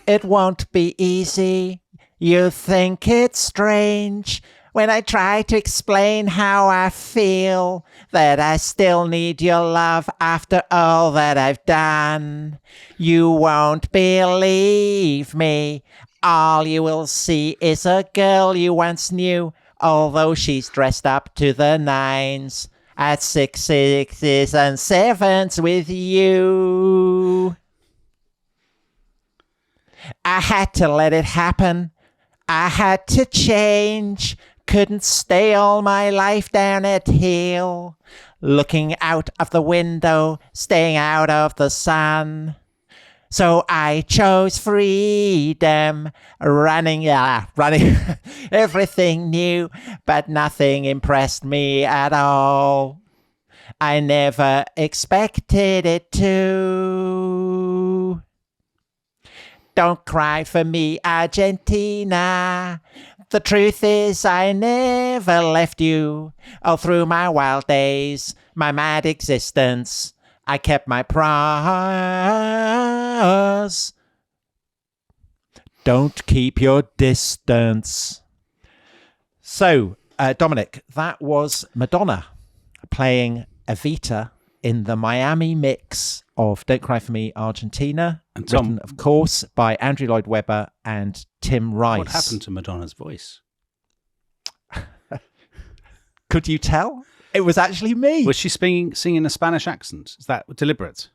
It won't be easy. You think it's strange when I try to explain how I feel, that I still need your love after all that I've done. You won't believe me. All you will see is a girl you once knew, although she's dressed up to the nines at 6 sixes and 7s with you. I had to let it happen. I had to change. Couldn't stay all my life down at heel, looking out of the window, staying out of the sun. So I chose freedom, running everything new, but nothing impressed me at all. I never expected it to. Don't cry for me, Argentina. The truth is I never left you. All through my wild days, my mad existence, I kept my promise. Don't keep your distance. So, Dominic, that was Madonna playing Evita in the Miami mix of Don't Cry For Me, Argentina, and Tom, written, of course, by Andrew Lloyd Webber and Tim Rice. What happened to Madonna's voice? Could you tell? It was actually me. Was she singing a Spanish accent? Is that deliberate?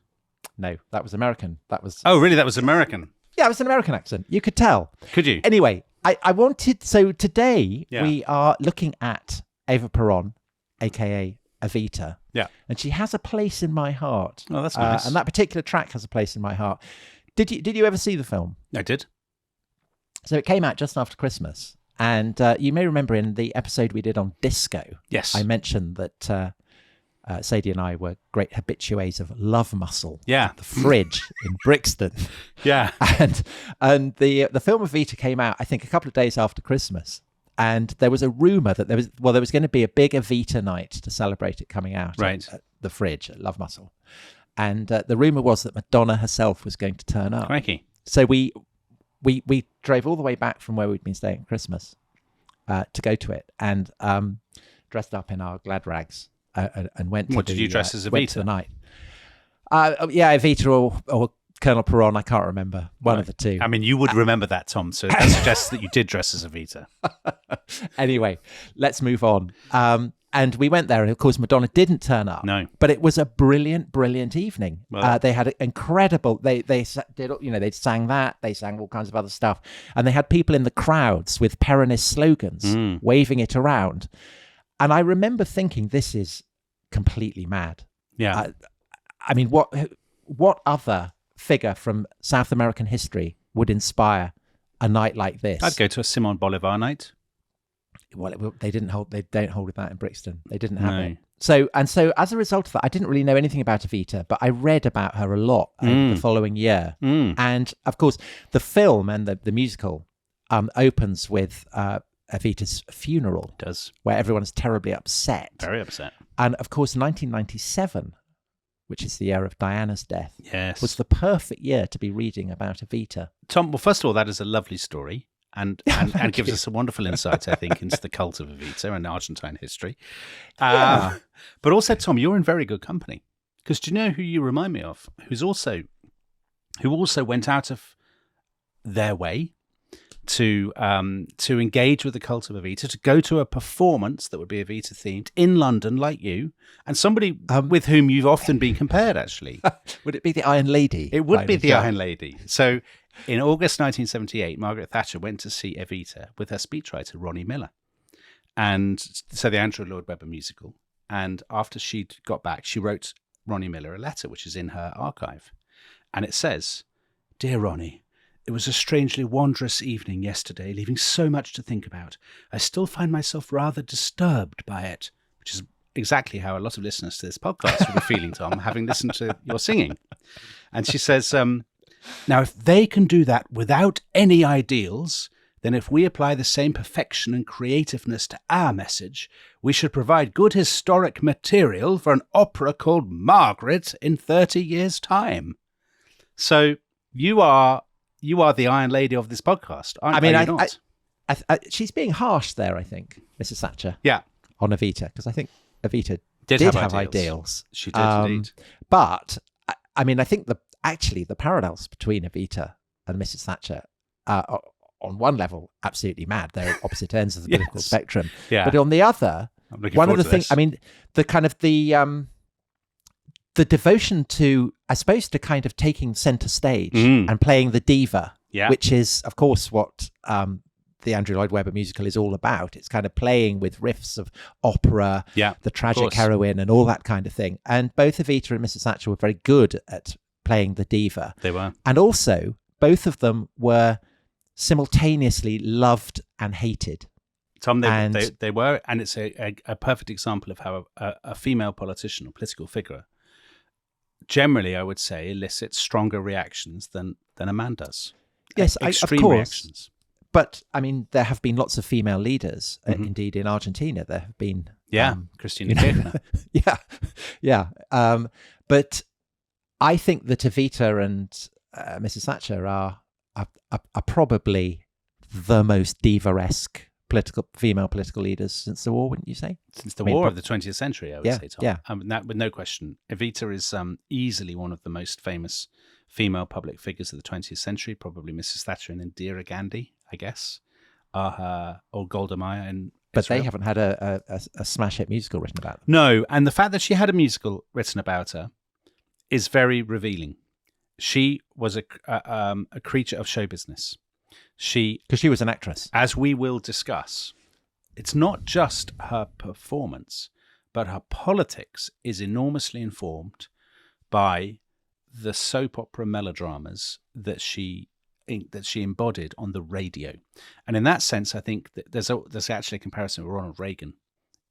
No, that was American. Oh, really? That was American? Yeah, it was an American accent. You could tell. Could you? Anyway, I wanted... So today, we are looking at Eva Peron, a.k.a. Evita. Yeah. And she has a place in my heart. Oh, that's nice. And that particular track has a place in my heart. Did you ever see the film? I did. So it came out just after Christmas. And you may remember in the episode we did on disco, yes, I mentioned that Sadie and I were great habitués of Love Muscle. Yeah. The Fridge in Brixton. Yeah. And the film Evita came out, I think, a couple of days after Christmas. And there was a rumor that there was going to be a big Evita night to celebrate it coming out at the Fridge at Love Muscle. And the rumor was that Madonna herself was going to turn up. Crikey. So we drove all the way back from where we'd been staying at Christmas to go to it, and dressed up in our glad rags and went to What did you dress as Evita? Went to the night. Yeah, Evita or Colonel Peron, I can't remember. One of the two. I mean, you would remember that, Tom, so that suggests that you did dress as Evita. Anyway, let's move on. And we went there, and of course, Madonna didn't turn up. No. But it was a brilliant, brilliant evening. Well, they had an incredible... They did, they sang that. They sang all kinds of other stuff. And they had people in the crowds with Peronist slogans, waving it around. And I remember thinking, this is completely mad. Yeah. I mean, what other figure from South American history would inspire a night like this? I'd go to a Simon Bolivar night. Well, they don't hold that in Brixton. They didn't have it. So as a result of that, I didn't really know anything about Evita, but I read about her a lot over the following year. And of course, the film and the musical opens with Evita's funeral. It does. Where everyone's terribly upset. Very upset. And of course, 1997, which is the year of Diana's death, yes, was the perfect year to be reading about Evita. Tom, well, first of all, that is a lovely story. And gives us a wonderful insight, I think, into the cult of Evita and Argentine history. But also, Tom, you're in very good company. Because do you know who you remind me of? Who also went out of their way to engage with the cult of Evita, to go to a performance that would be Evita themed in London, like you, and somebody with whom you've often been compared, actually. Would it be the Iron Lady? It would be the Iron Lady. So in August 1978, Margaret Thatcher went to see Evita with her speechwriter, Ronnie Miller. And so the Andrew Lloyd Webber musical. And after she'd got back, she wrote Ronnie Miller a letter, which is in her archive. And it says, "Dear Ronnie, it was a strangely wondrous evening yesterday, leaving so much to think about. I still find myself rather disturbed by it," which is exactly how a lot of listeners to this podcast will be feeling, Tom, having listened to your singing. And she says, "Now, if they can do that without any ideals, then if we apply the same perfection and creativeness to our message, we should provide good historic material for an opera called Margaret in 30 years' time." So you are you are the Iron Lady of this podcast, aren't you? Not? She's being harsh there, I think, Mrs. Thatcher. Yeah. On Evita, because I think Evita did have ideals. She did indeed. But I mean, I think the parallels between Evita and Mrs. Thatcher are, on one level, absolutely mad. They're opposite ends of the political spectrum. Yeah. But on the other, one of the things, I mean, the kind of the devotion to, I suppose, to kind of taking center stage and playing the diva, which is, of course, what the Andrew Lloyd Webber musical is all about. It's kind of playing with riffs of opera, the tragic heroine and all that kind of thing. And both Evita and Mrs. Thatcher were very good at playing the diva. They were. And also, both of them were simultaneously loved and hated. Tom, they were, and it's a perfect example of how a female politician or political figure generally, I would say, elicits stronger reactions than a man does. Yes, extreme of course. Reactions. But, I mean, there have been lots of female leaders. Indeed, in Argentina, there have been... Cristina Kirchner. But I think that Evita and Mrs. Thatcher are probably the most diva-esque female political leaders since the war, wouldn't you say? Since the war of the 20th century, I would say, Tom. Yeah. That, with no question. Evita is easily one of the most famous female public figures of the 20th century, probably Mrs. Thatcher and Indira Gandhi, I guess, or Golda Meir in But Israel. they haven't had a smash hit musical written about them. No, and the fact that she had a musical written about her is very revealing. She was a creature of show business. Because she was an actress. As we will discuss, it's not just her performance, but her politics is enormously informed by the soap opera melodramas that she embodied on the radio. And in that sense, I think that there's actually a comparison with Ronald Reagan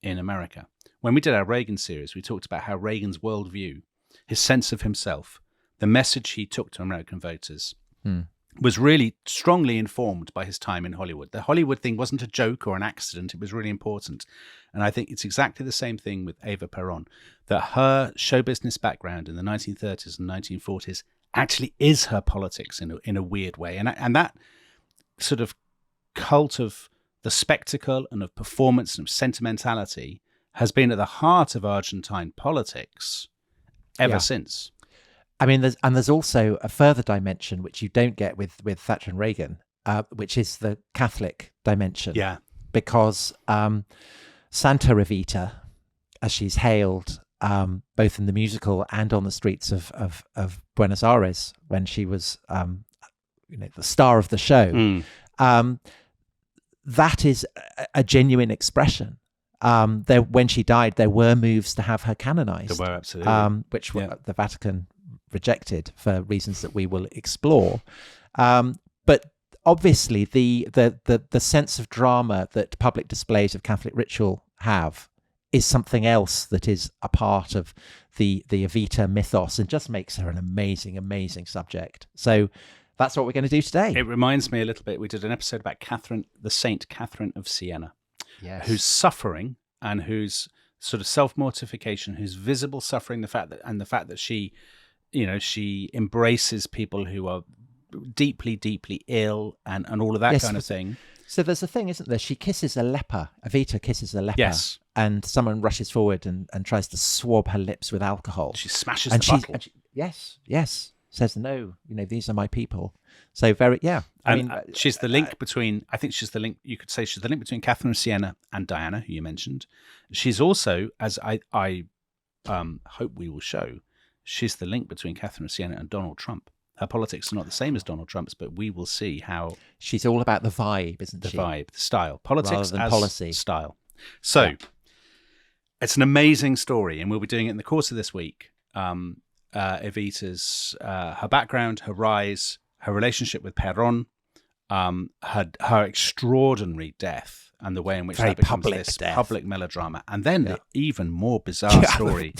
in America. When we did our Reagan series, we talked about how Reagan's worldview, his sense of himself, the message he took to American voters was really strongly informed by his time in Hollywood. The Hollywood thing wasn't a joke or an accident. It was really important. And I think it's exactly the same thing with Eva Peron, that her show business background in the 1930s and 1940s actually is her politics in a weird way. And that sort of cult of the spectacle and of performance and of sentimentality has been at the heart of Argentine politics ever since. I mean, there's also a further dimension which you don't get with Thatcher and Reagan, which is the Catholic dimension. Yeah. Because Santa Evita, as she's hailed both in the musical and on the streets of Buenos Aires when she was the star of the show, that is a genuine expression. When she died, there were moves to have her canonized. There were, absolutely. Which the Vatican rejected for reasons that we will explore. But obviously, the sense of drama that public displays of Catholic ritual have is something else that is a part of the Evita mythos and just makes her an amazing, amazing subject. So that's what we're going to do today. It reminds me a little bit, we did an episode about the Saint Catherine of Siena, whose suffering and whose sort of self-mortification, whose visible suffering, the fact that she, she embraces people who are deeply, deeply ill and all of that kind of thing. So there's a thing, isn't there? She kisses a leper. Evita kisses a leper. Yes. And someone rushes forward and tries to swab her lips with alcohol. She smashes the bottle. Yes. Says, no, these are my people. So very, I mean, she's the link between, I think she's the link, you could say she's the link between Catherine of Siena and Diana, who you mentioned. She's also, as I hope we will show, she's the link between Catherine of Siena and Donald Trump. Her politics are not the same as Donald Trump's, but we will see how... She's all about the vibe, isn't she? The vibe, the style. Politics rather than as policy. Style. So, it's an amazing story, and we'll be doing it in the course of this week. Evita's, her background, her rise, her relationship with Peron, her extraordinary death, and the way in which that becomes this public melodrama. And then the even more bizarre story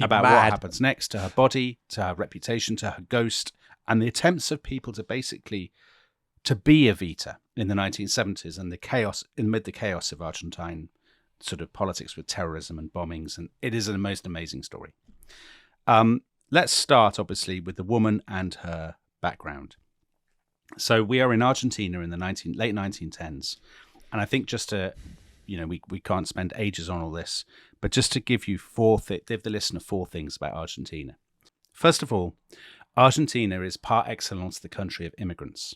about what happens next to her body, to her reputation, to her ghost, and the attempts of people to basically to be Evita in the 1970s and the chaos, amid the chaos of Argentine sort of politics with terrorism and bombings. And it is a most amazing story. Let's start, obviously, with the woman and her background. So we are in Argentina in the late 1910s. And I think just to, we can't spend ages on all this, but just to give you give the listener four things about Argentina. First of all, Argentina is par excellence the country of immigrants.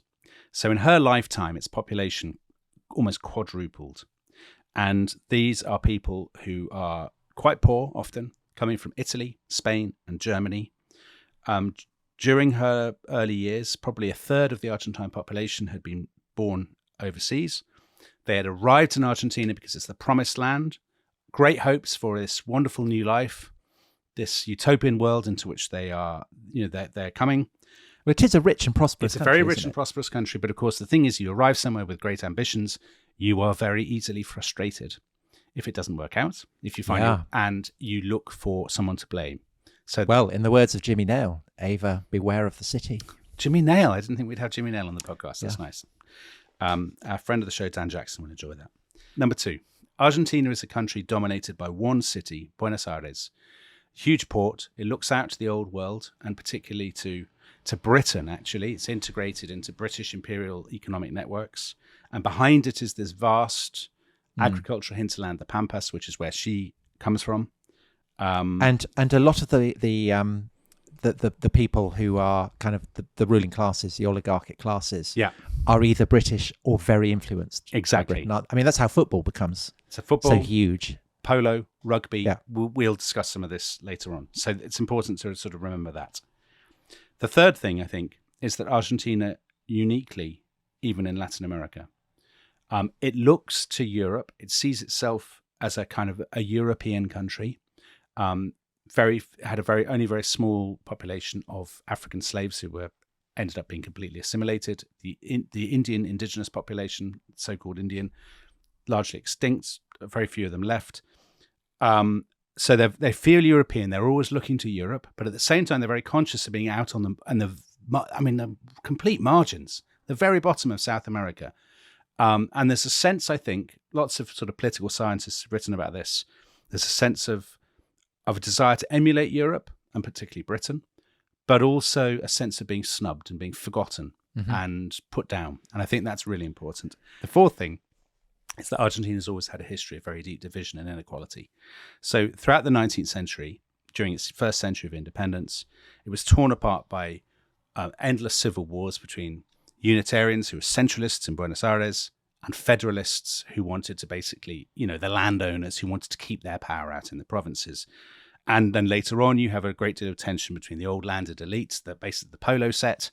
So in her lifetime, its population almost quadrupled. And these are people who are quite poor, often coming from Italy, Spain, and Germany. During her early years, probably a third of the Argentine population had been born overseas. They had arrived in Argentina because it's the promised land, great hopes for this wonderful new life, this utopian world into which they are, they're coming. Well, it is a rich and prosperous country. It's a very rich and prosperous country. But of course, the thing is, you arrive somewhere with great ambitions, you are very easily frustrated if it doesn't work out, if you find it, and you look for someone to blame. So, well, in the words of Jimmy Nail, Eva, beware of the city. Jimmy Nail. I didn't think we'd have Jimmy Nail on the podcast. That's nice. Our friend of the show, Dan Jackson, will enjoy that. Number two, Argentina is a country dominated by one city, Buenos Aires. Huge port. It looks out to the old world, and particularly to Britain, actually. It's integrated into British imperial economic networks. And behind it is this vast agricultural hinterland, the Pampas, which is where she comes from. And a lot of the people who are kind of the ruling classes, the oligarchic classes, are either British or very influenced. Exactly. I mean, that's how football becomes so huge. Polo, rugby. Yeah. We'll discuss some of this later on. So it's important to sort of remember that. The third thing, I think, is that Argentina, uniquely, even in Latin America, it looks to Europe. It sees itself as a kind of a European country. Had only very small population of African slaves who ended up being completely assimilated. The Indian indigenous population, so-called Indian, largely extinct. Very few of them left. So they feel European. They're always looking to Europe, but at the same time, they're very conscious of being out on the complete margins, the very bottom of South America. And there's a sense, I think, lots of sort of political scientists have written about this. There's a sense of a desire to emulate Europe, and particularly Britain, but also a sense of being snubbed and being forgotten and put down. And I think that's really important. The fourth thing is that Argentina has always had a history of very deep division and inequality. So throughout the 19th century, during its first century of independence, it was torn apart by endless civil wars between Unitarians who were centralists in Buenos Aires and federalists who wanted to basically, the landowners who wanted to keep their power out in the provinces. And then later on, you have a great deal of tension between the old landed elites, basically the polo set,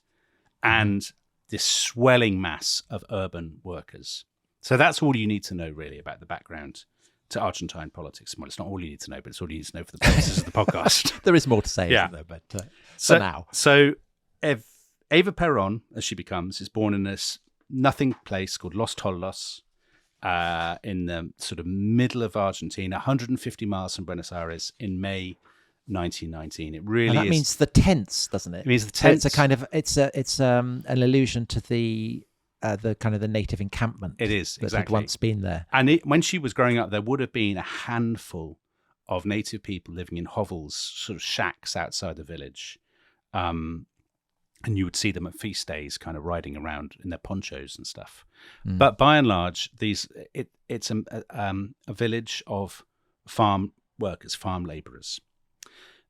and this swelling mass of urban workers. So that's all you need to know, really, about the background to Argentine politics. Well, it's not all you need to know, but it's all you need to know for the purposes of the podcast. There is more to say, isn't there? But for now. So Eva Peron, as she becomes, is born in this nothing place called Los Toldos in the sort of middle of Argentina, 150 miles from Buenos Aires in May 1919. It really and that means the tents, doesn't it? It means the tents. So it's a kind of it's an allusion to the kind of the native encampment. It is, that exactly. had once been there. And when she was growing up, there would have been a handful of native people living in hovels, sort of shacks outside the village. And you would see them at feast days kind of riding around in their ponchos and stuff. But by and large, it's a village of farm workers, farm labourers.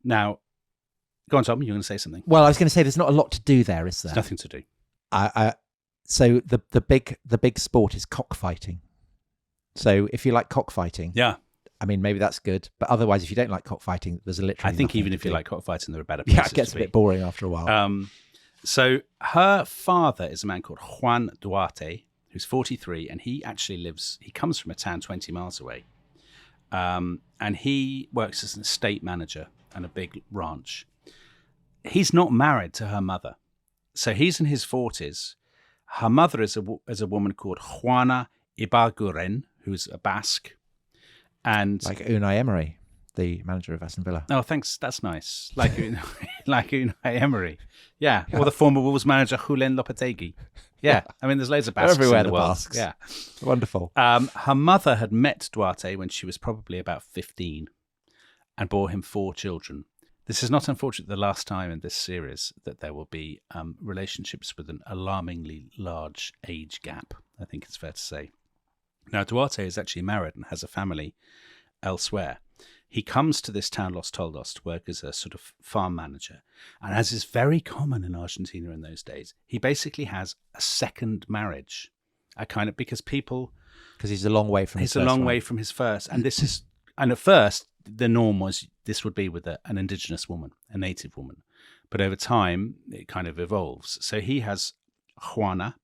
Now, go on, Tom, you're going to say something. Well, I was going to say there's not a lot to do there, is there? There's nothing to do. So the big sport is cockfighting. So if you like cockfighting, I mean, maybe that's good. But otherwise, if you don't like cockfighting, there's literally I think even if you like cockfighting, there are better places. Yeah, it gets a bit boring after a while. So her father is a man called Juan Duarte, who's 43, and he comes from a town 20 miles away. And he works as an estate manager on a big ranch. He's not married to her mother. So he's in his 40s. Her mother is a woman called Juana Ibarguren, who's a Basque. And like Unai Emery, the manager of Aston Villa. Oh, thanks. That's nice. Like Unai Emery. Yeah. Or the former Wolves manager, Julen Lopetegui. Yeah. I mean, there's loads of Basques everywhere, in the world. Basques. Yeah. Wonderful. Her mother had met Duarte when she was probably about 15 and bore him 4 children. This is not, unfortunately, the last time in this series that there will be relationships with an alarmingly large age gap, I think it's fair to say. Now, Duarte is actually married and has a family elsewhere. He comes to this town, Los Toldos, to work as a sort of farm manager. And as is very common in Argentina in those days, he basically has a second marriage. Because he's a long way from his first. He's a long way from his first. And at first, the norm was this would be with an indigenous woman, a native woman. But over time, it kind of evolves. So he has Juana.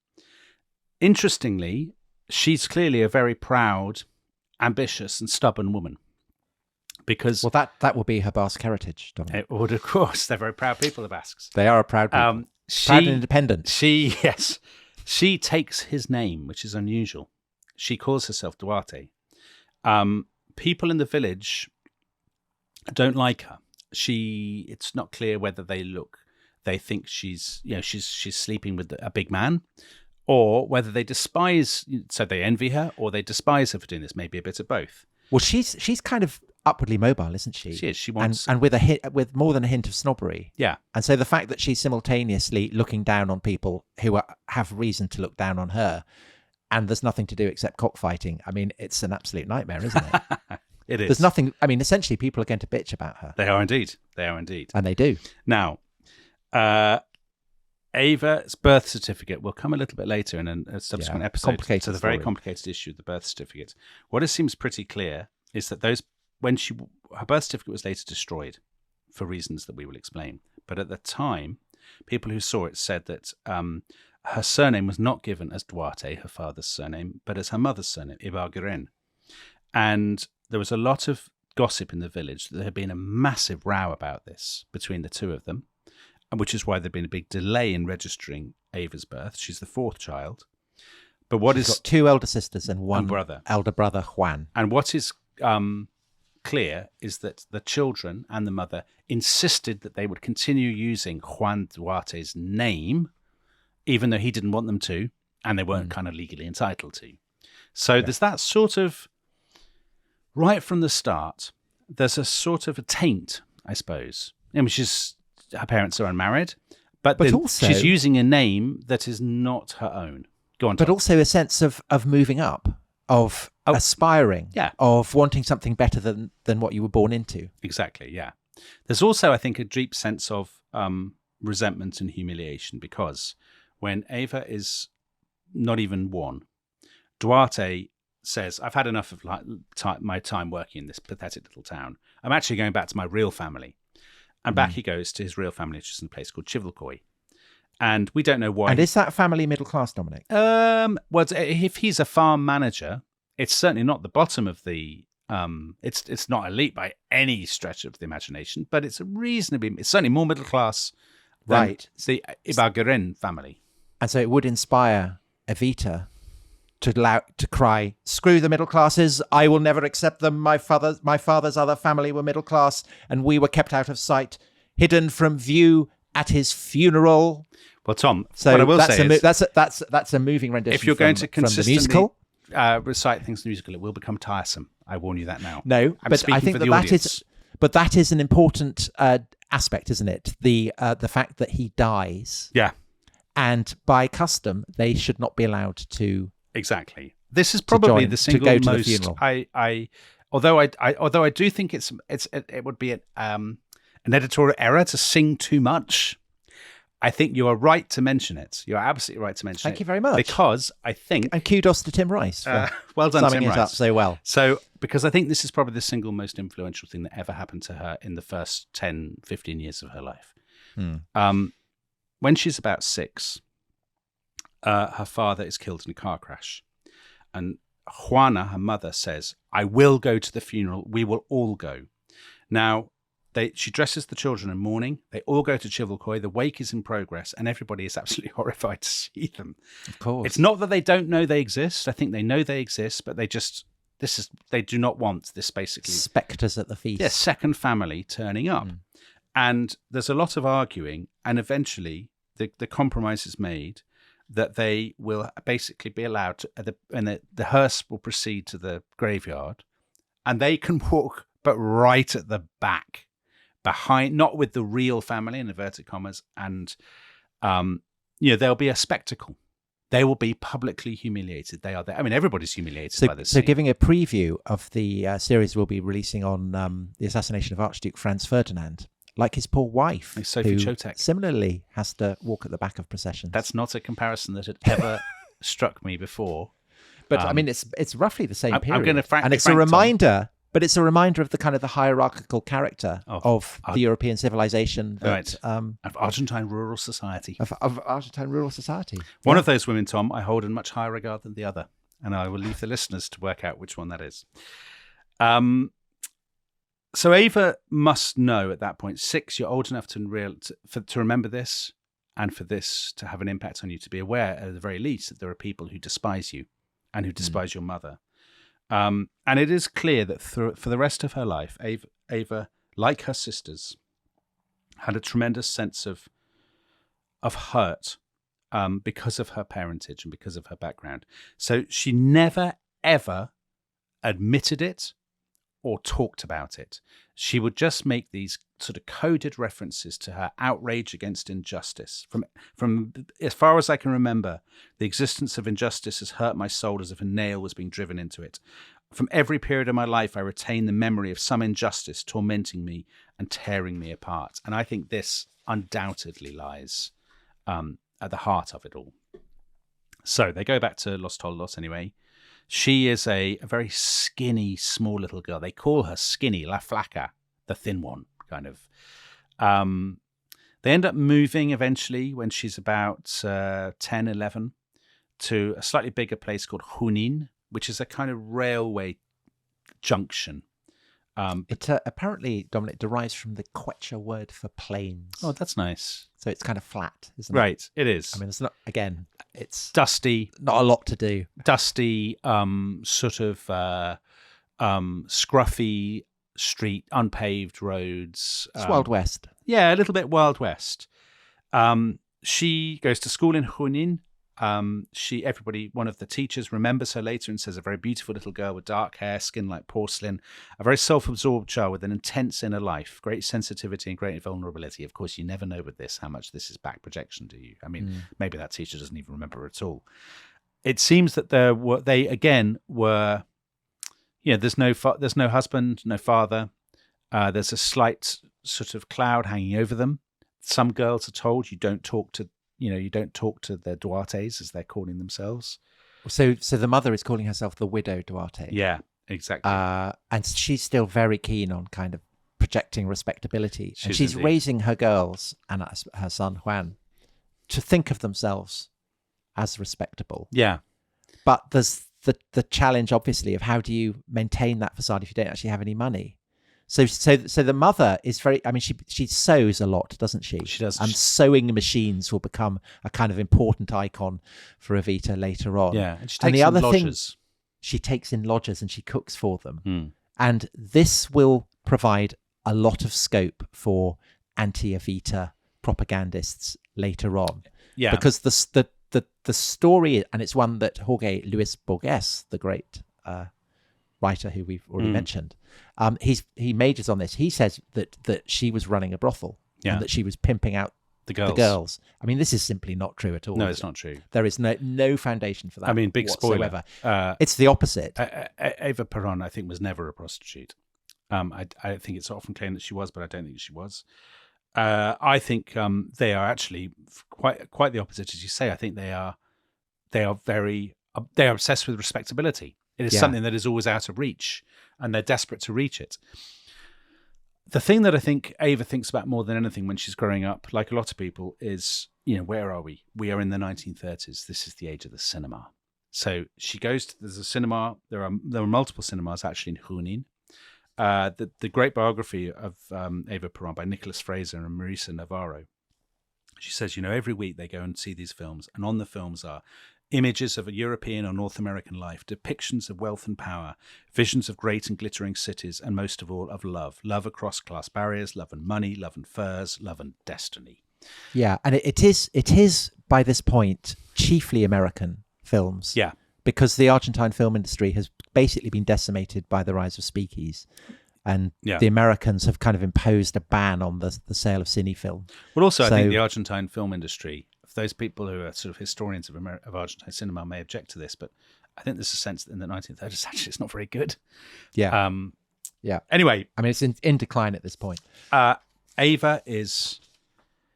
Interestingly, she's clearly a very proud, ambitious and stubborn woman. Because that will be her Basque heritage, Dominic. It would, of course. They're very proud people, the Basques. They are a proud people. Proud and independent. She takes his name, which is unusual. She calls herself Duarte. People in the village don't like her. It's not clear whether they think she's sleeping with a big man, or whether they they envy her, or they despise her for doing this. Maybe a bit of both. Well, she's kind of upwardly mobile, isn't she? She is. She wants, and with more than a hint of snobbery. Yeah. And so the fact that she's simultaneously looking down on people who have reason to look down on her, and there's nothing to do except cockfighting. I mean, it's an absolute nightmare, isn't it? It is. There's nothing. I mean, essentially, people are going to bitch about her. They are indeed. And they do. Now, Eva's birth certificate will come a little bit later in a subsequent episode. So the very complicated issue of the birth certificate. What it seems pretty clear is that her birth certificate was later destroyed for reasons that we will explain. But at the time, people who saw it said that her surname was not given as Duarte, her father's surname, but as her mother's surname, Eva Peron. And there was a lot of gossip in the village that there had been a massive row about this between the two of them, which is why there'd been a big delay in registering Eva's birth. She's the fourth child. But she's got two elder sisters and one elder brother, Juan. And what is clear is that the children and the mother insisted that they would continue using Juan Duarte's name, even though he didn't want them to, and they weren't kind of legally entitled to. So there's that sort of, right from the start, there's a sort of a taint, I suppose. Her parents are unmarried, but also, she's using a name that is not her own. Go on, Tom. But also a sense of moving up, of aspiring, of wanting something better than what you were born into. Exactly, yeah. There's also, I think, a deep sense of resentment and humiliation, because when Eva is not even one, Duarte says, I've had enough of my time working in this pathetic little town. I'm actually going back to my real family. And back he goes to his real family, which is in a place called Chivilcoy. And we don't know why. And is that family middle class, Dominic? Well, if he's a farm manager, it's certainly not the bottom of the... It's not elite by any stretch of the imagination, but it's certainly more middle class than the Ibarguren family. And so it would inspire Evita to cry, screw the middle classes, I will never accept them. My father's other family were middle class, and we were kept out of sight, hidden from view at his funeral. Well, Tom, what I will say is that's a moving rendition. If you're going to consistently from the musical, recite things in the musical, it will become tiresome. I warn you that now. No, but I think that is an important aspect, isn't it? The fact that he dies. Yeah. And by custom, they should not be allowed to. Exactly. This is probably the single most. Although I do think it would be an editorial error to sing too much. I think you are right to mention it. You are absolutely right to mention it. Thank you very much. Because I think... And kudos to Tim Rice for well done, summing Tim it Rice. up so well. So, because I think this is probably the single most influential thing that ever happened to her in the first 10, 15 years of her life. When she's about 6, her father is killed in a car crash. And Juana, her mother, says, I will go to the funeral. We will all go. Now... She dresses the children in mourning. They all go to Chivilcoy. The wake is in progress, and everybody is absolutely horrified to see them. Of course, it's not that they don't know they exist. I think they know they exist, but they do not want this basically spectres at the feast. Yeah, second family turning up, and there's a lot of arguing, and eventually the compromise is made that they will basically be allowed to, and the hearse will proceed to the graveyard, and they can walk, but right at the back. behind, not with the real family in inverted commas, and there'll be a spectacle. They will be publicly humiliated. They are there. I mean, everybody's humiliated by this. So scene. giving a preview of the series we'll be releasing on the assassination of Archduke Franz Ferdinand, like his poor wife, Sophie who Chotek, similarly has to walk at the back of processions. That's not a comparison that had ever struck me before. But I mean, it's roughly the same period. I'm going to and it's a reminder. But it's a reminder of the kind of the hierarchical character of the European civilization that, of Argentine rural society. Of Argentine rural society. One of those women, Tom, I hold in much higher regard than the other, and I will leave the listeners to work out which one that is. So Eva must know at that point, 6, you're old enough to remember this, and for this to have an impact on you, to be aware, at the very least, that there are people who despise you and who despise your mother. And it is clear that for the rest of her life, Eva, like her sisters, had a tremendous sense of hurt because of her parentage and because of her background. So she never, ever admitted it or talked about it. She would just make these sort of coded references to her outrage against injustice. From as far as I can remember, the existence of injustice has hurt my soul as if a nail was being driven into it. From every period of my life, I retain the memory of some injustice tormenting me and tearing me apart. And I think this undoubtedly lies at the heart of it all. So they go back to Los Toldos anyway. She is a very skinny, small little girl. They call her skinny, La Flaca, the thin one, kind of. They end up moving eventually when she's about 10, 11 to a slightly bigger place called Junín, which is a kind of railway junction. It apparently, Dominic, derives from the Quechua word for plains. Oh, that's nice. So it's kind of flat, isn't it? Right, it is. I mean, it's not, again, it's dusty. Not a lot to do. Dusty, sort of scruffy street, unpaved roads. It's Wild West. Yeah, a little bit Wild West. She goes to school in Junín. One of the teachers remembers her later and says, a very beautiful little girl with dark hair, skin like porcelain, a very self-absorbed child with an intense inner life, great sensitivity and great vulnerability. Of course, you never know with this how much this is back projection to you. I mean, maybe that teacher doesn't even remember her at all. It seems that they again were, there's no husband, no father. There's a slight sort of cloud hanging over them. Some girls are told you don't talk to their Duartes, as they're calling themselves. So the mother is calling herself the widow Duarte. Yeah, exactly. And she's still very keen on kind of projecting respectability. And she's indeed raising her girls and her son Juan to think of themselves as respectable. Yeah. But there's the challenge, obviously, of how do you maintain that facade if you don't actually have any money? So the mother is very, I mean, she sews a lot, doesn't she? She does. And sewing machines will become a kind of important icon for Evita later on. Yeah. And she takes in lodgers. She takes in lodgers and she cooks for them. Mm. And this will provide a lot of scope for anti-Evita propagandists later on. Yeah. Because the story, and it's one that Jorge Luis Borges, the great writer who we've already mentioned, he majors on this. He says that she was running a brothel and that she was pimping out the girls. I mean, this is simply not true at all. No, it's not true. There is no foundation for that. I mean, big whatsoever. Spoiler. It's the opposite. Eva Peron, I think, was never a prostitute. I think it's often claimed that she was, but I don't think she was. I think they are actually quite the opposite, as you say. I think they are obsessed with respectability. It is something that is always out of reach, and they're desperate to reach it. The thing that I think Eva thinks about more than anything when she's growing up, like a lot of people, is, where are we? We are in the 1930s. This is the age of the cinema. So she goes to, there's a cinema. There are multiple cinemas actually in Junín. The great biography of Eva Peron by Nicholas Fraser and Marisa Navarro. She says, every week they go and see these films, and on the films are images of a European or North American life, depictions of wealth and power, visions of great and glittering cities, and most of all of love across class barriers, love and money, love and furs, love and destiny. Yeah, and it is by this point chiefly American films. Yeah. Because the Argentine film industry has basically been decimated by the rise of speakeasies. And the Americans have kind of imposed a ban on the sale of cine film. Well, also, I think the Argentine film industry, for those people who are sort of historians of Argentine cinema may object to this, but I think there's a sense that in the 1930s, actually, it's not very good. Yeah. Anyway. I mean, it's in decline at this point. Eva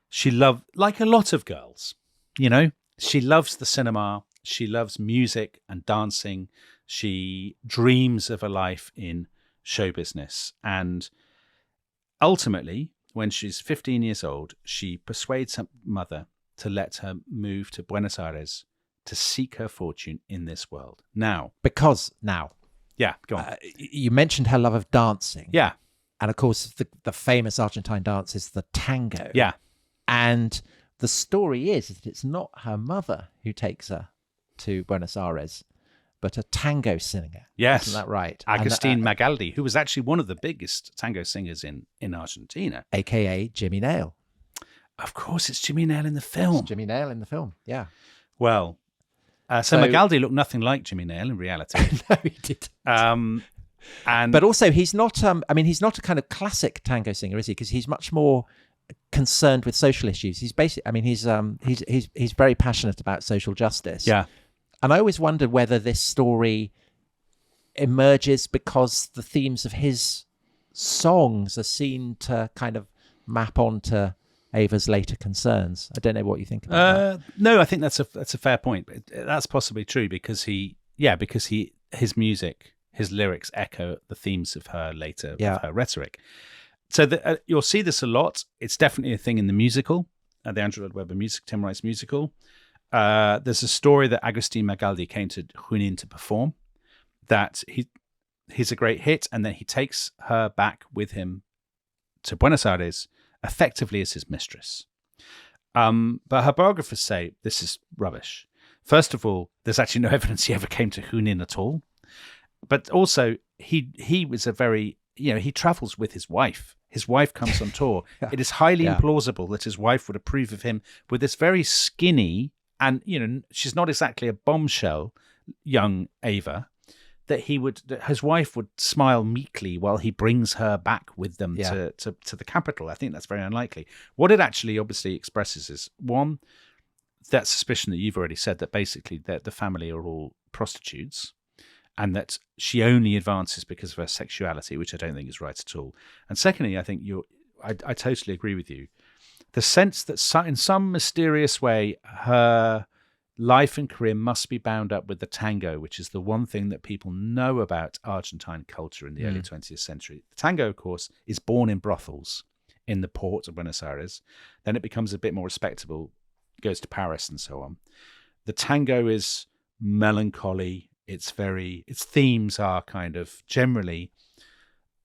she loved, like a lot of girls, you know, she loves the cinema. She loves music and dancing. She dreams of a life in show business. And ultimately, when she's 15 years old, she persuades her mother to let her move to Buenos Aires to seek her fortune in this world. Now. Yeah, go on. You mentioned her love of dancing. Yeah. And of course, the famous Argentine dance is the tango. Yeah. And the story is that it's not her mother who takes her to Buenos Aires, but a tango singer. Yes. Isn't that right? Agustin Magaldi, who was actually one of the biggest tango singers in Argentina. AKA Jimmy Nail. Of course, it's Jimmy Nail in the film. It's Jimmy Nail in the film, yeah. Well, so Magaldi looked nothing like Jimmy Nail in reality. No, he didn't. But also, he's not. He's not a kind of classic tango singer, is he? Because he's much more concerned with social issues. He's basically. He's very passionate about social justice. Yeah. And I always wondered whether this story emerges because the themes of his songs are seen to kind of map onto Eva's later concerns. I don't know what you think about that. No, I think that's a fair point. That's possibly true because his music, his lyrics echo the themes of her later of her rhetoric. So you'll see this a lot. It's definitely a thing in the musical, the Andrew Lloyd Webber Tim Rice musical. There's a story that Agustin Magaldi came to Junín to perform, that he's a great hit, and then he takes her back with him to Buenos Aires, effectively as his mistress. But her biographers say this is rubbish. First of all, there's actually no evidence he ever came to Junín at all. But also, he was he travels with his wife. His wife comes on tour. It is highly implausible that his wife would approve of him with this very skinny, and she's not exactly a bombshell, young Eva, that his wife would smile meekly while he brings her back with them to the capital. I think that's very unlikely. What it actually obviously expresses is, one, that suspicion that you've already said, that basically that the family are all prostitutes, and that she only advances because of her sexuality, which I don't think is right at all. And secondly, I think I totally agree with you. The sense that in some mysterious way, her life and career must be bound up with the tango, which is the one thing that people know about Argentine culture in the early 20th century. The tango, of course, is born in brothels in the port of Buenos Aires. Then it becomes a bit more respectable, goes to Paris and so on. The tango is melancholy. Its themes are kind of generally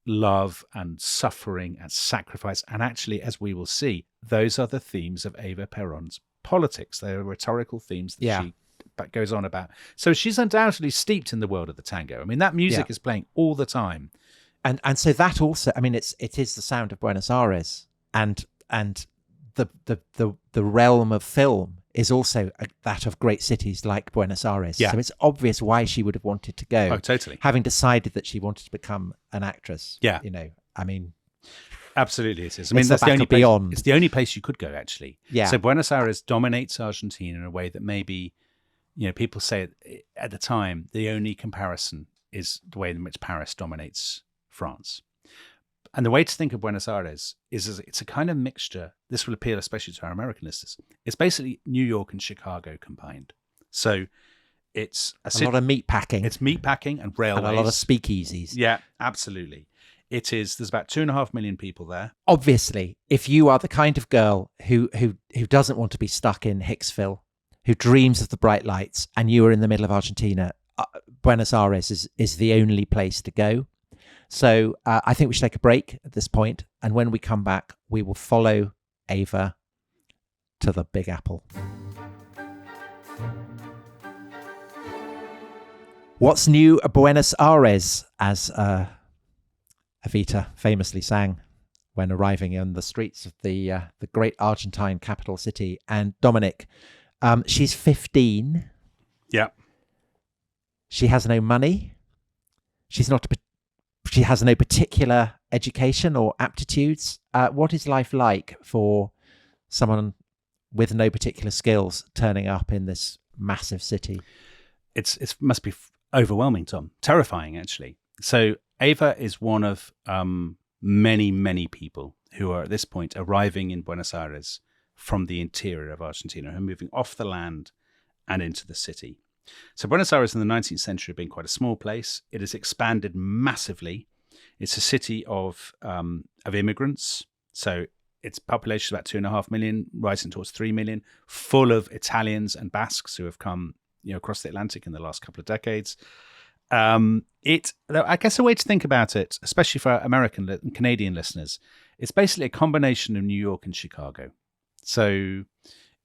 love and suffering and sacrifice. And actually, as we will see, those are the themes of Eva Peron's politics. They are rhetorical themes that she goes on about. So she's undoubtedly steeped in the world of the tango. I mean, that music is playing all the time. And so that also, I mean, it is the sound of Buenos Aires, and the realm of film is also that of great cities like Buenos Aires. Yeah. So it's obvious why she would have wanted to go. Oh, totally. Having decided that she wanted to become an actress. Yeah. I mean... Absolutely it is. I mean, that's the only place, beyond. It's the only place you could go, actually. Yeah. So Buenos Aires dominates Argentina in a way that maybe, people say at the time, the only comparison is the way in which Paris dominates France. And the way to think of Buenos Aires is it's a kind of mixture. This will appeal especially to our American listeners. It's basically New York and Chicago combined. So it's a lot of meat packing. It's meat packing and railways. And a lot of speakeasies. Yeah, absolutely. There's about 2.5 million people there. Obviously, if you are the kind of girl who doesn't want to be stuck in Hicksville, who dreams of the bright lights, and you are in the middle of Argentina, Buenos Aires is the only place to go. So I think we should take a break at this point, and when we come back, we will follow Eva to the Big Apple. What's new at Buenos Aires, as Evita famously sang when arriving on the streets of the great Argentine capital city. And Dominic, she's 15. Yeah. She has no money. She's not she has no particular education or aptitudes. What is life like for someone with no particular skills turning up in this massive city? It must be overwhelming, Tom. Terrifying, actually. So Eva is one of many people who are at this point arriving in Buenos Aires from the interior of Argentina, who are moving off the land and into the city. So Buenos Aires in the 19th century being quite a small place, it has expanded massively. It's a city of immigrants. So its population is about 2.5 million, rising towards 3 million, full of Italians and Basques who have come, across the Atlantic in the last couple of decades. I guess a way to think about it, especially for American and Canadian listeners, it's basically a combination of New York and Chicago. So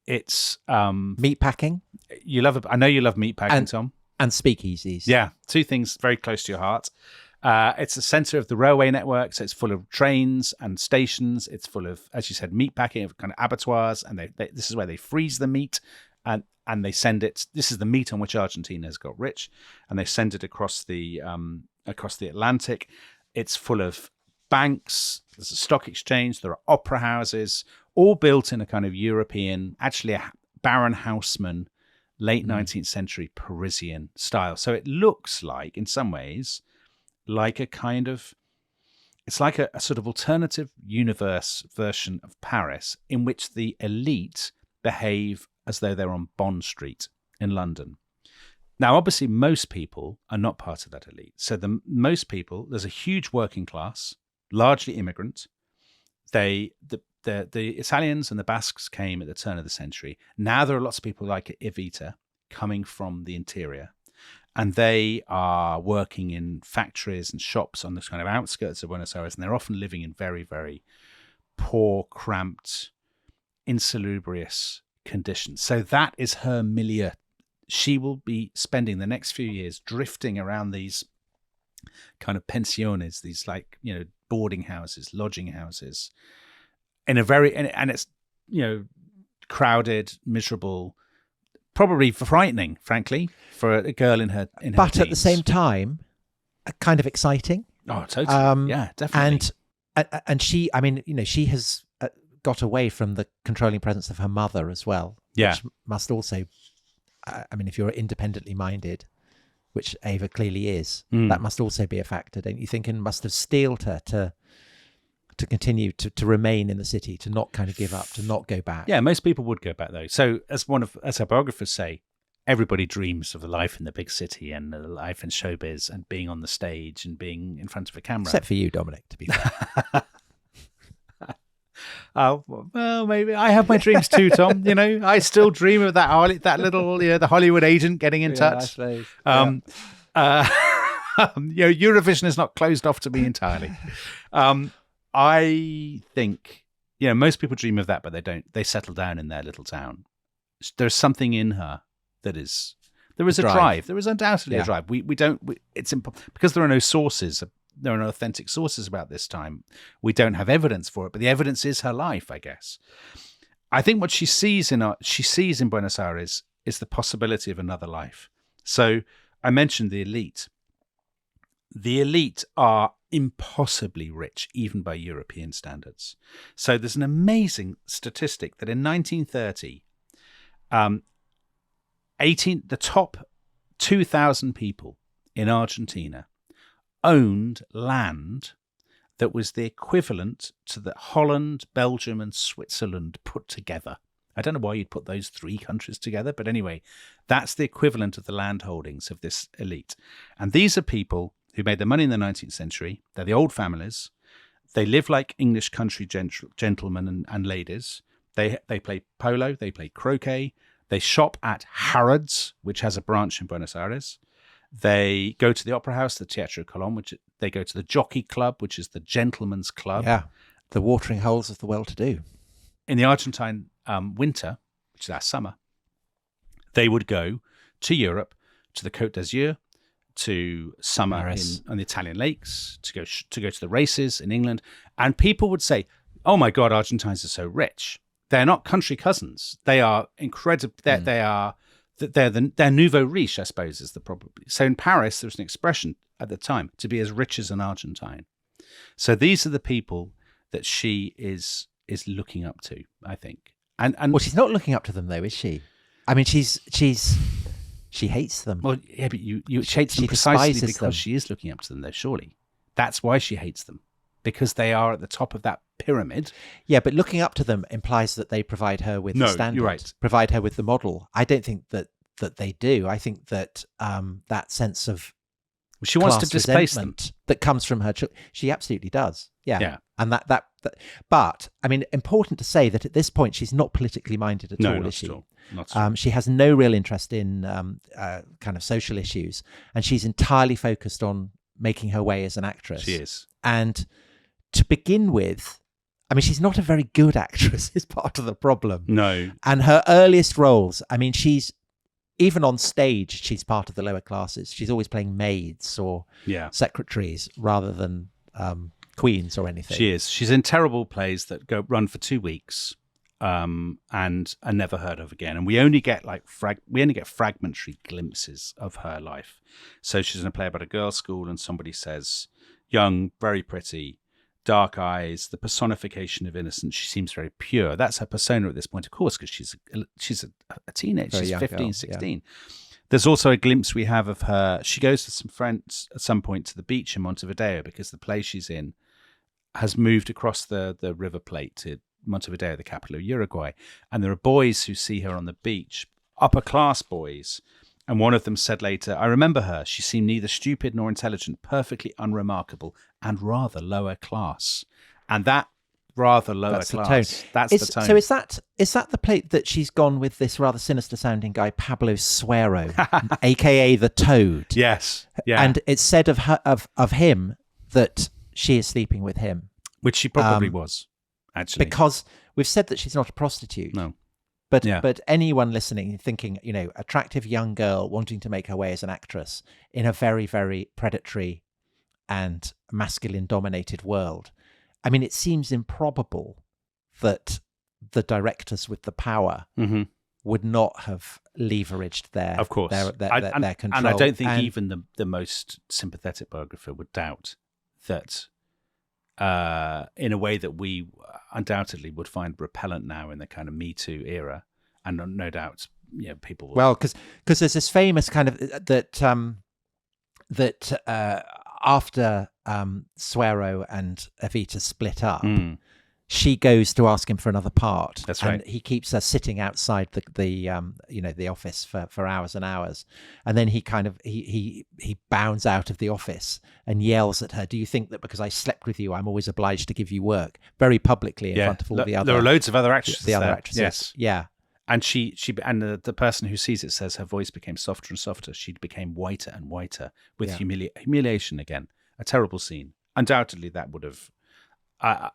it's meatpacking. I know you love meatpacking, Tom, and speakeasies. Yeah, two things very close to your heart. It's the center of the railway network, so it's full of trains and stations. It's full of, as you said, meatpacking, of kind of abattoirs, and this is where they freeze the meat and they send it. This is the meat on which Argentina has got rich, and they send it across the Atlantic. It's full of banks. There's a stock exchange. There are opera houses, all built in a kind of European, actually a Baron Haussmann, late 19th century Parisian style. So it looks like, in some ways, like it's like a sort of alternative universe version of Paris, in which the elite behave as though they're on Bond Street in London. Now, obviously, most people are not part of that elite. So most people, there's a huge working class, largely immigrant. The Italians and the Basques came at the turn of the century. Now there are lots of people like Evita coming from the interior, and they are working in factories and shops on the kind of outskirts of Buenos Aires, and they're often living in very, very poor, cramped, insalubrious conditions. So that is her milieu. She will be spending the next few years drifting around these kind of pensiones, these boarding houses, lodging houses, in a very, and it's, crowded, miserable, probably frightening, frankly, for a girl in her but teens. At the same time, kind of exciting. Oh, totally. Yeah, definitely. And she, she has got away from the controlling presence of her mother as well. Yeah. Which must also, if you're independently minded, which Eva clearly is, that must also be a factor, don't you think? And must have steeled her to continue to remain in the city, to not kind of give up, to not go back. Yeah, most people would go back though. So as our biographers say, everybody dreams of the life in the big city and the life in showbiz and being on the stage and being in front of a camera. Except for you, Dominic, to be fair. Oh, well, maybe I have my dreams too, Tom. I still dream of that little, the Hollywood agent getting in touch. Eurovision is not closed off to me entirely. I think, most people dream of that, but they don't. They settle down in their little town. There's something in her there is a drive. There is undoubtedly a drive. It's because there are no sources. There are no authentic sources about this time. We don't have evidence for it, but the evidence is her life, I guess. I think what she sees in Buenos Aires is the possibility of another life. So I mentioned the elite. The elite are impossibly rich, even by European standards. So there's an amazing statistic that in 1930, the top 2,000 people in Argentina owned land that was the equivalent to the Holland, Belgium, and Switzerland put together. I don't know why you'd put those three countries together, but anyway, that's the equivalent of the land holdings of this elite. And these are people who made their money in the 19th century. They're the old families. They live like English country gentlemen and ladies. They play polo, they play croquet, they shop at Harrods, which has a branch in Buenos Aires. They go to the opera house, the Teatro Colón, they go to the jockey club, which is the gentleman's club. Yeah, the watering holes of the well-to-do. In the Argentine winter, which is our summer, they would go to Europe, to the Côte d'Azur, to summer on the Italian lakes, to go to the races in England. And people would say, oh my God, Argentines are so rich. They're not country cousins. They are incredible. They're nouveau riche, I suppose, is the probably. So in Paris, there's an expression at the time, to be as rich as an Argentine. So these are the people that she is looking up to, I think. And well, she's not looking up to them though, is she? I mean, she hates them. Well, yeah, but she hates them precisely because she is looking up to them, though. Surely, that's why she hates them, because they are at the top of that pyramid. Yeah, but looking up to them implies that they provide her with the standard, you're right. Provide her with the model. I don't think that they do. I think that that sense of she wants to displace them that comes from her. She absolutely does. Yeah. And that. But I mean, important to say that at this point she's not politically minded at all, is she? Not at all. She has no real interest in kind of social issues, and she's entirely focused on making her way as an actress. She is. And to begin with, I mean, she's not a very good actress, is part of the problem. No. And her earliest roles, I mean, even on stage, she's part of the lower classes. She's always playing maids or secretaries rather than queens or anything. She is. She's in terrible plays that run for 2 weeks and are never heard of again. And we only get fragmentary glimpses of her life. So she's in a play about a girls' school, and somebody says, young, very pretty, dark eyes, the personification of innocence. She seems very pure. That's her persona at this point, of course, because she's a teenager. She's 15, girl, 16. Yeah. There's also a glimpse we have of her. She goes with some friends at some point to the beach in Montevideo because the play she's in has moved across the River Plate to Montevideo, the capital of Uruguay. And there are boys who see her on the beach, upper class boys. And one of them said later, I remember her. She seemed neither stupid nor intelligent, perfectly unremarkable, and rather lower class. And that rather lower class, that's the tone. So is that the plate that she's gone with this rather sinister sounding guy, Pablo Suero, aka the Toad? Yes. Yeah. And it's said of him that she is sleeping with him. Which she probably was, actually. Because we've said that she's not a prostitute. No. But anyone listening, thinking, attractive young girl wanting to make her way as an actress in a very, very predatory and masculine-dominated world, I mean, it seems improbable that the directors with the power would not have leveraged their control. And I don't think even the most sympathetic biographer would doubt that in a way that we undoubtedly would find repellent now in the kind of Me Too era, and no doubt, people will... Well, because there's this famous kind of that after Suero and Evita split up, she goes to ask him for another part. That's right. And he keeps her sitting outside the office for hours and hours, and then he bounds out of the office and yells at her, "Do you think that because I slept with you, I'm always obliged to give you work?" Very publicly in front of all the other. There are loads of other actresses. The other actresses, yes, yeah. And the person who sees it says her voice became softer and softer. She became whiter and whiter with humiliation again. A terrible scene. Undoubtedly, that would have.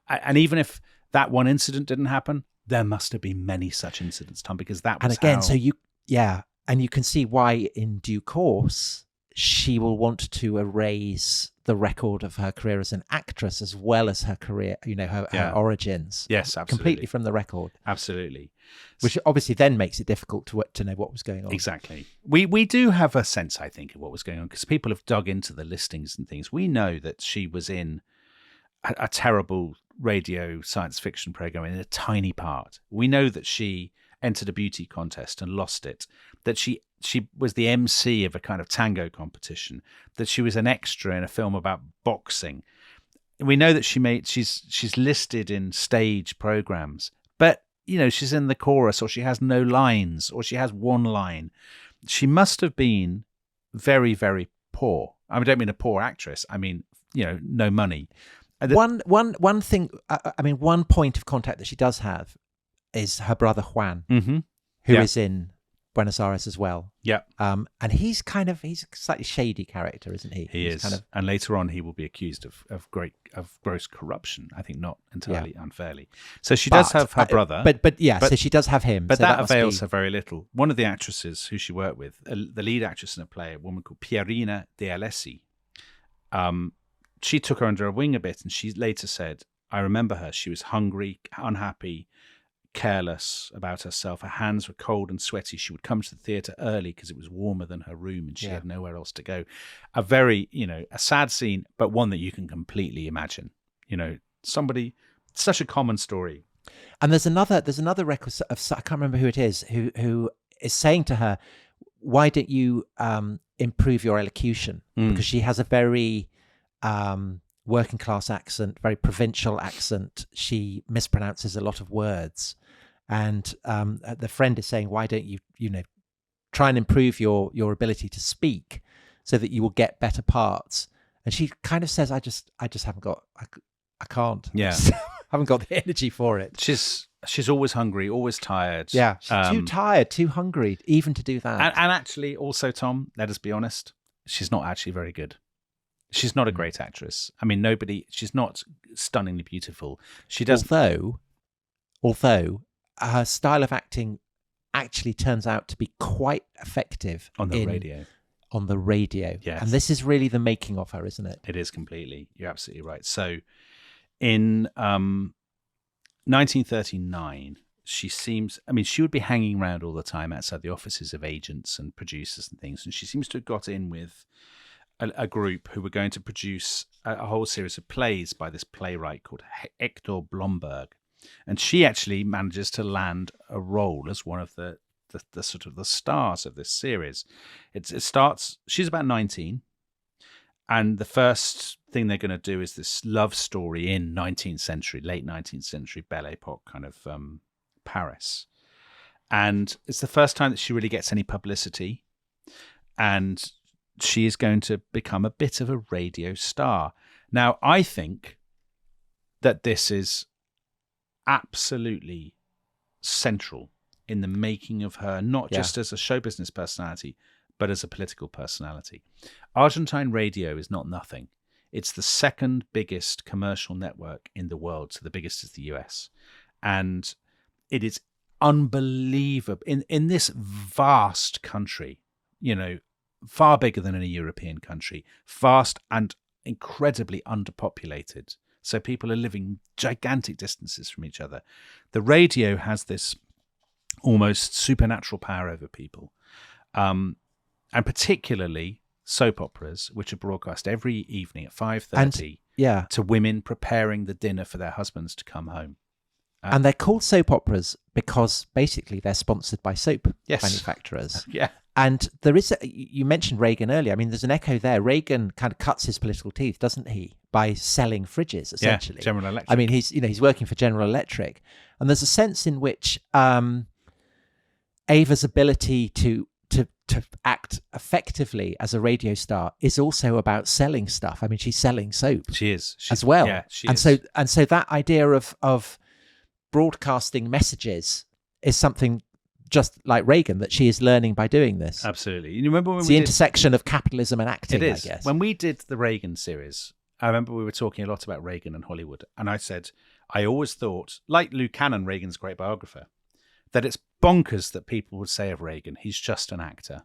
And even if that one incident didn't happen, there must have been many such incidents, Tom, because that was and you can see why in due course she will want to erase the record of her career as an actress as well as her career, her origins. Yes, absolutely. Completely from the record. Absolutely. Which obviously then makes it difficult to know what was going on. Exactly. We do have a sense, I think, of what was going on because people have dug into the listings and things. We know that she was in a terrible radio science fiction program in a tiny part. We know that she entered a beauty contest and lost it, that she was the MC of a kind of tango competition, that she was an extra in a film about boxing. We know that she's listed in stage programs, but she's in the chorus, or she has no lines, or she has one line. She must have been very, very poor. I mean, I don't mean a poor actress. I mean, no money. One thing. I mean, one point of contact that she does have is her brother Juan, who is in Buenos Aires as well. Yeah. And he's a slightly shady character, isn't he? He is. And later on, he will be accused of gross corruption. I think not entirely unfairly. So she does have her brother. But so she does have him. But that avails her very little. One of the actresses who she worked with, the lead actress in a play, a woman called Pierina de Alessi, she took her under her wing a bit, and she later said, I remember her. She was hungry, unhappy, careless about herself. Her hands were cold and sweaty. She would come to the theatre early because it was warmer than her room and she had nowhere else to go. A very, a sad scene, but one that you can completely imagine. Somebody, such a common story. And there's another record of, I can't remember who it is, who is saying to her, why don't you improve your elocution? Because she has a very working class accent, very provincial accent. She mispronounces a lot of words. And the friend is saying, why don't you, try and improve your ability to speak so that you will get better parts? And she kind of says, I just haven't got, I can't. Yeah. I haven't got the energy for it. She's always hungry, always tired. Yeah, she's too tired, too hungry, even to do that. And actually, also, Tom, let us be honest, she's not actually very good. She's not a great actress. I mean, she's not stunningly beautiful. She does. Although her style of acting actually turns out to be quite effective on the radio. On the radio. Yes. And this is really the making of her, isn't it? It is completely. You're absolutely right. So in 1939, she would be hanging around all the time outside the offices of agents and producers and things. And she seems to have got in with a group who were going to produce a whole series of plays by this playwright called Hector Blomberg. And she actually manages to land a role as one of the sort of the stars of this series. It starts, she's about 19. And the first thing they're going to do is this love story in late 19th century Belle Epoque kind of Paris. And it's the first time that she really gets any publicity. And she is going to become a bit of a radio star. Now, I think that this is absolutely central in the making of her, not just as a show business personality, but as a political personality. Argentine radio is not nothing. It's the second biggest commercial network in the world, so the biggest is the US. And it is unbelievable. In this vast country, far bigger than any European country, vast and incredibly underpopulated. So people are living gigantic distances from each other. The radio has this almost supernatural power over people. And particularly soap operas, which are broadcast every evening at 5:30 to women preparing the dinner for their husbands to come home. And they're called soap operas because basically they're sponsored by soap manufacturers. Yeah. And there is, you mentioned Reagan earlier. I mean, there's an echo there. Reagan kind of cuts his political teeth, doesn't he, by selling fridges, essentially. Yeah, General Electric. I mean, he's working for General Electric. And there's a sense in which Ava's ability to act effectively as a radio star is also about selling stuff. I mean, she's selling soap. She's as well. Yeah, she is. And so that idea of broadcasting messages is something just like Reagan that she is learning by doing this. Absolutely. You remember when it's the intersection of capitalism and acting, it is. I guess. When we did the Reagan series, I remember we were talking a lot about Reagan and Hollywood. And I said, I always thought, like Lou Cannon, Reagan's great biographer, that it's bonkers that people would say of Reagan, he's just an actor.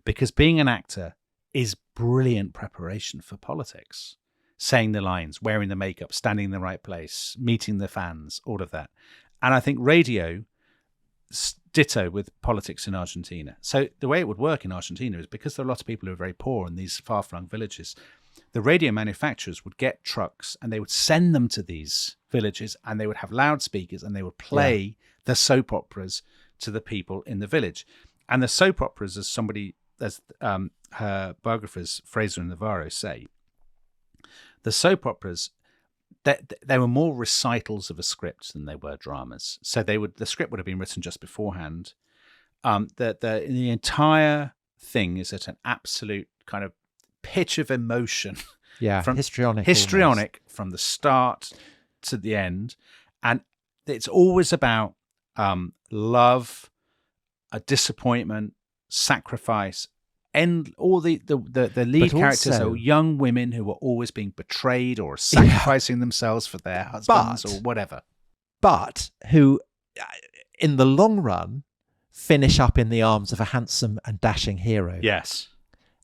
Because being an actor is brilliant preparation for politics. Saying the lines, wearing the makeup, standing in the right place, meeting the fans, all of that. And I think radio, ditto with politics in Argentina. So the way it would work in Argentina is because there are a lot of people who are very poor in these far-flung villages, the radio manufacturers would get trucks and they would send them to these villages and they would have loudspeakers and they would play the soap operas to the people in the village. And the soap operas, as her biographers, Fraser and Navarro, say, the soap operas, they were more recitals of a script than they were dramas. So the script would have been written just beforehand. The entire thing is at an absolute kind of pitch of emotion. Yeah, histrionic almost. From the start to the end. And it's always about love, a disappointment, sacrifice, and all the lead characters are young women who are always being betrayed or sacrificing themselves for their husbands or whatever. But who, in the long run, finish up in the arms of a handsome and dashing hero. Yes.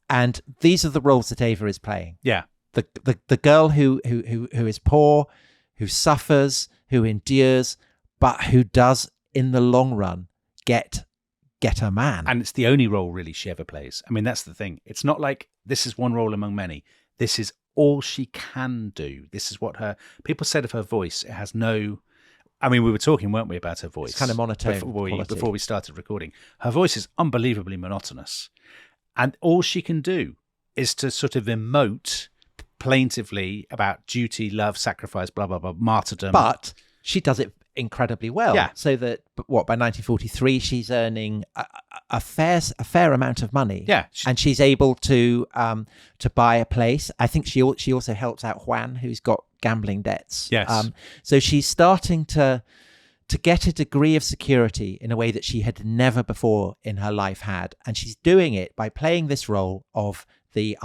And these are the roles that Eva is playing. Yeah. The girl who is poor, who suffers, who endures, but who does, in the long run, get a man. And it's the only role really she ever plays. I mean, that's the thing. It's not like this is one role among many. This is all she can do. This is what people said of her voice. It has no, I mean, we were talking, weren't we, about her voice? It's kind of monotone before we started recording. Her voice is unbelievably monotonous. And all she can do is to sort of emote plaintively about duty, love, sacrifice, blah, blah, blah, martyrdom. But she does it incredibly well. Yeah. So that, by 1943, she's earning a fair amount of money. Yeah. And she's able to buy a place. I think she also helps out Juan, who's got gambling debts. Yes. So she's starting to get a degree of security in a way that she had never before in her life had. And she's doing it by playing this role of the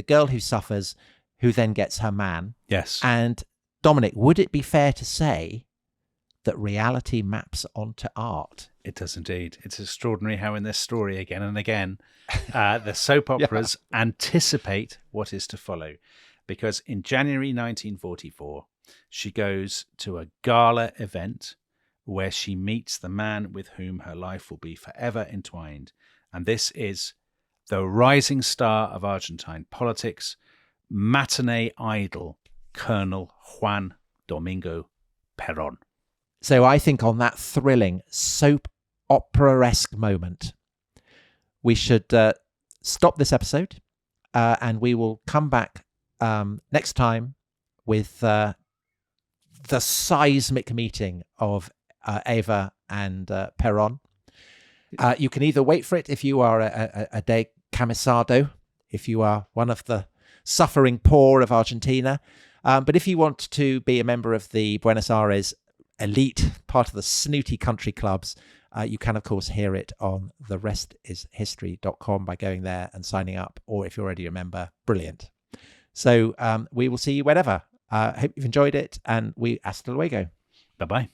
girl who suffers, who then gets her man. Yes. And Dominic, would it be fair to say that reality maps onto art? It does indeed. It's extraordinary how in this story again and again, the soap operas anticipate what is to follow. Because in January 1944, she goes to a gala event where she meets the man with whom her life will be forever entwined. And this is the rising star of Argentine politics, matinee idol, Colonel Juan Domingo Peron. So I think on that thrilling soap opera-esque moment, we should stop this episode and we will come back next time with the seismic meeting of Eva and Peron. You can either wait for it if you are a de camisado, if you are one of the suffering poor of Argentina. But if you want to be a member of the Buenos Aires elite, part of the snooty country clubs, you can, of course, hear it on therestishistory.com by going there and signing up. Or if you're already a member, brilliant. So we will see you whenever. Hope you've enjoyed it. And hasta luego. Bye-bye.